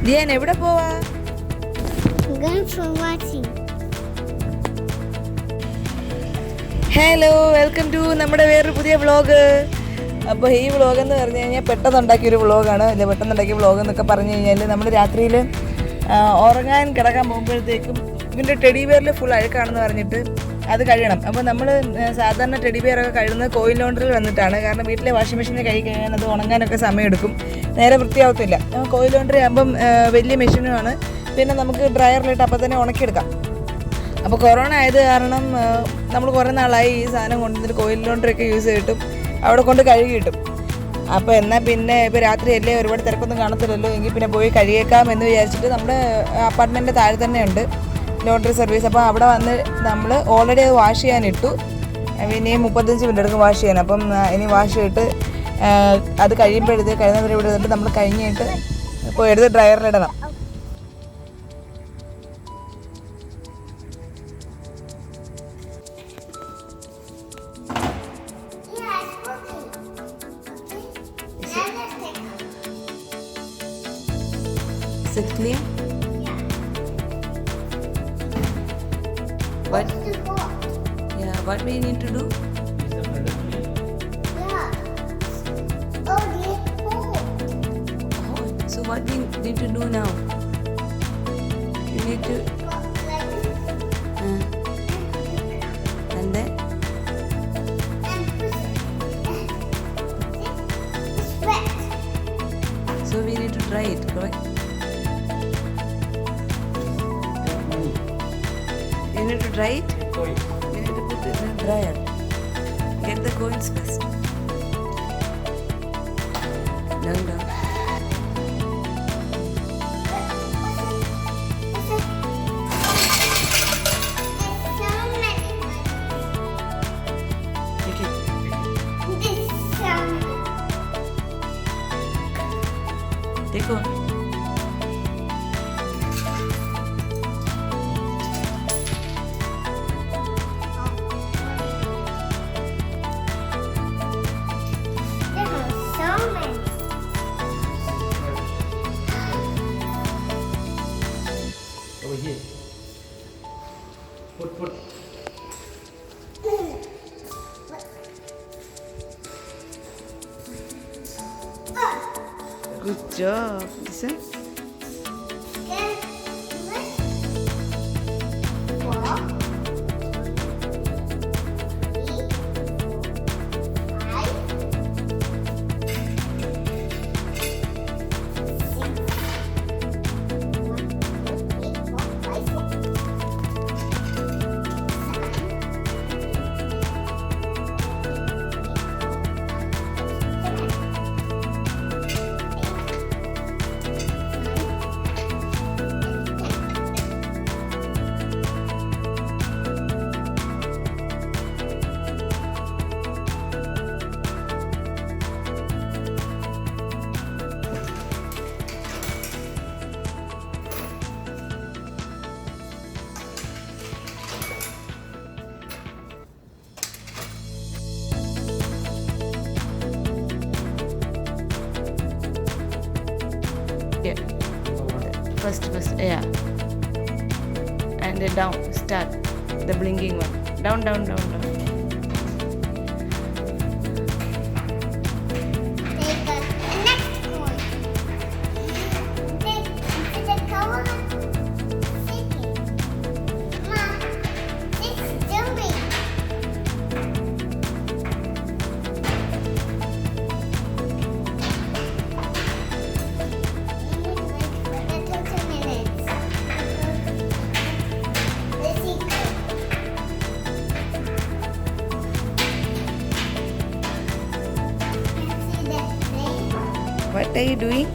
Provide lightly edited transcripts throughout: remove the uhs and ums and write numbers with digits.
ദിയാൻ എവിടെ പോവാ? Hello, welcome to നമ്മുടെ വേറൊരു പുതിയ വ്ളോഗ്. അപ്പോൾ ഈ വ്ളോഗ് എന്ന് പറഞ്ഞു കഴിഞ്ഞാൽ പെട്ടെന്നുണ്ടാക്കിയൊരു വ്ളോഗാണ്. അല്ലെ, പെട്ടെന്നുണ്ടാക്കിയ വ്ളോഗ് എന്നൊക്കെ പറഞ്ഞു കഴിഞ്ഞാൽ നമ്മൾ രാത്രിയിൽ ഉറങ്ങാൻ കിടക്കാൻ പോകുമ്പോഴത്തേക്കും ഇവൻ്റെ ടെഡി ബെയറിൽ ഫുൾ അഴുക്കാണെന്ന് പറഞ്ഞിട്ട് അത് കഴുകണം. അപ്പോൾ നമ്മൾ സാധാരണ ടെഡി ബെയറൊക്കെ കഴുകുന്നത് കോയിൽ ലോണ്ടറിൽ വന്നിട്ടാണ്. കാരണം വീട്ടിലെ വാഷിംഗ് മെഷീനിൽ കഴുകി കഴിഞ്ഞാൽ അത് ഉണങ്ങാനൊക്കെ സമയമെടുക്കും, നേരെ വൃത്തിയാവത്തില്ല. കോയിൽ ലോണ്ടറി ആകുമ്പം വലിയ മെഷീനുമാണ്, പിന്നെ നമുക്ക് ഡ്രയറിലിട്ട് അപ്പോൾ തന്നെ ഉണക്കിയെടുക്കാം. അപ്പോൾ കൊറോണ ആയത് കാരണം നമ്മൾ കുറേ നാളായി ഈ സാധനം കൊണ്ടുവന്നിട്ട് കോയിൽ ലോണ്ടറിയൊക്കെ യൂസ് ചെയ്തിട്ടും അവിടെ കൊണ്ട് കഴുകി കിട്ടും. അപ്പോൾ എന്നാൽ പിന്നെ ഇപ്പോൾ രാത്രിയല്ലേ, ഒരുപാട് തിരക്കൊന്നും കാണത്തില്ലല്ലോ, എങ്കിൽ പിന്നെ പോയി കഴുകിയേക്കാം എന്ന് വിചാരിച്ചിട്ട് നമ്മുടെ അപ്പാർട്ട്മെൻറ്റിൻ്റെ താഴെ തന്നെ ഉണ്ട് ലോണ്ടറി സർവീസ്. അപ്പോൾ അവിടെ വന്ന് നമ്മൾ ഓൾറെഡി അത് വാഷ് ചെയ്യാനിട്ടു. ഇനി 35 മിനിറ്റ് എടുക്കും വാഷ് ചെയ്യാൻ. അപ്പം ഇനി വാഷ് ചെയ്തിട്ട് അത് കഴിയുന്നവരെ ഇവിടെ നിന്നിട്ട് നമ്മൾ കഴിഞ്ഞിട്ട് ഇപ്പോൾ എടുത്ത് ഡ്രയറിലിടണം. Is it clean? What? Yeah, what we need to do? Oh, so what we need to do now? You need to and then so we need to dry it, correct? You need to dry it? We need to put it in a dryer. Get the coins first. Down. Take on. Put. Good job. Listen. Yeah. First, yeah. And then down, start the blinking one. Down. What are you doing?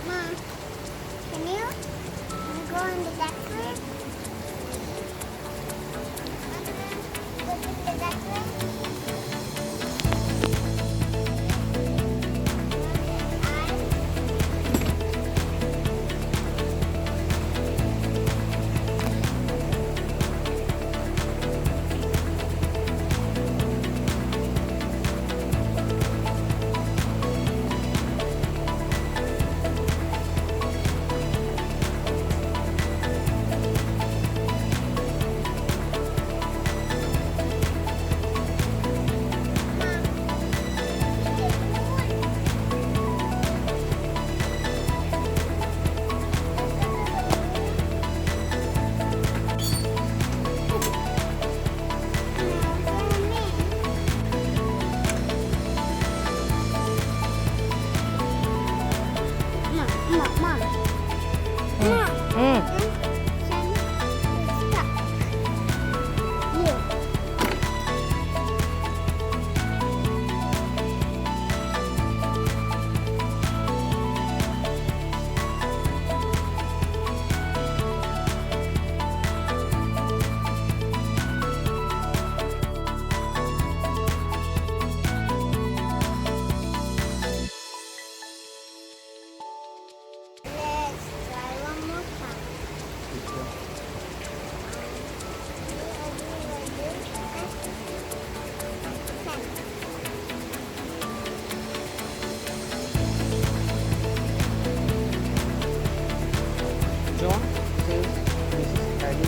Mom, can you go in the decorator? Go in the decorator?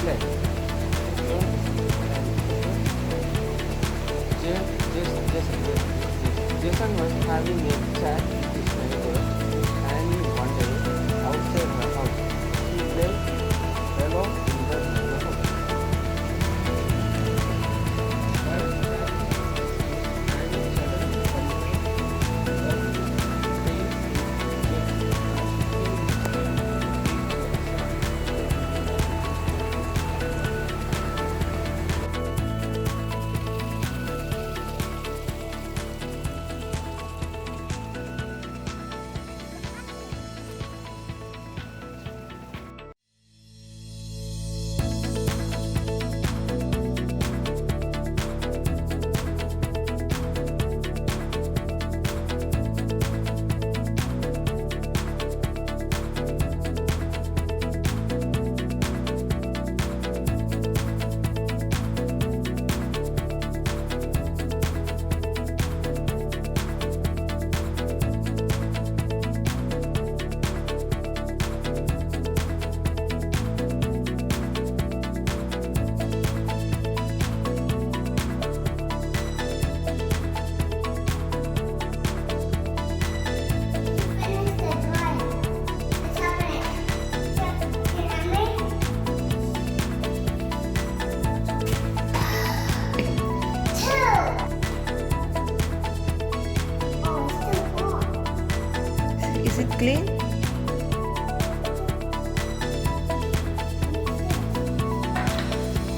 Relax. Jason was having a chat with his neighbor and one day outside her house. He played alone in the neighborhood. Finish the drawing. Let's open it. Here, Emily. Two. Oh, it's still full. Is it clean?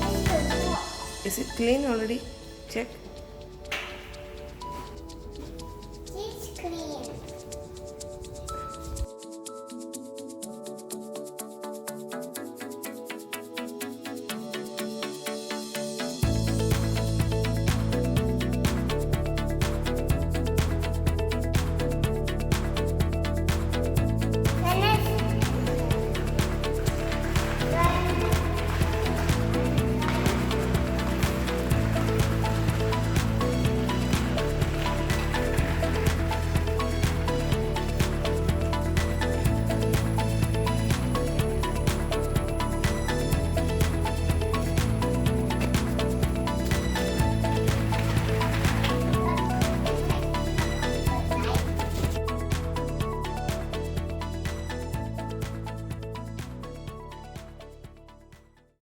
It's still full. Is it clean already? Check.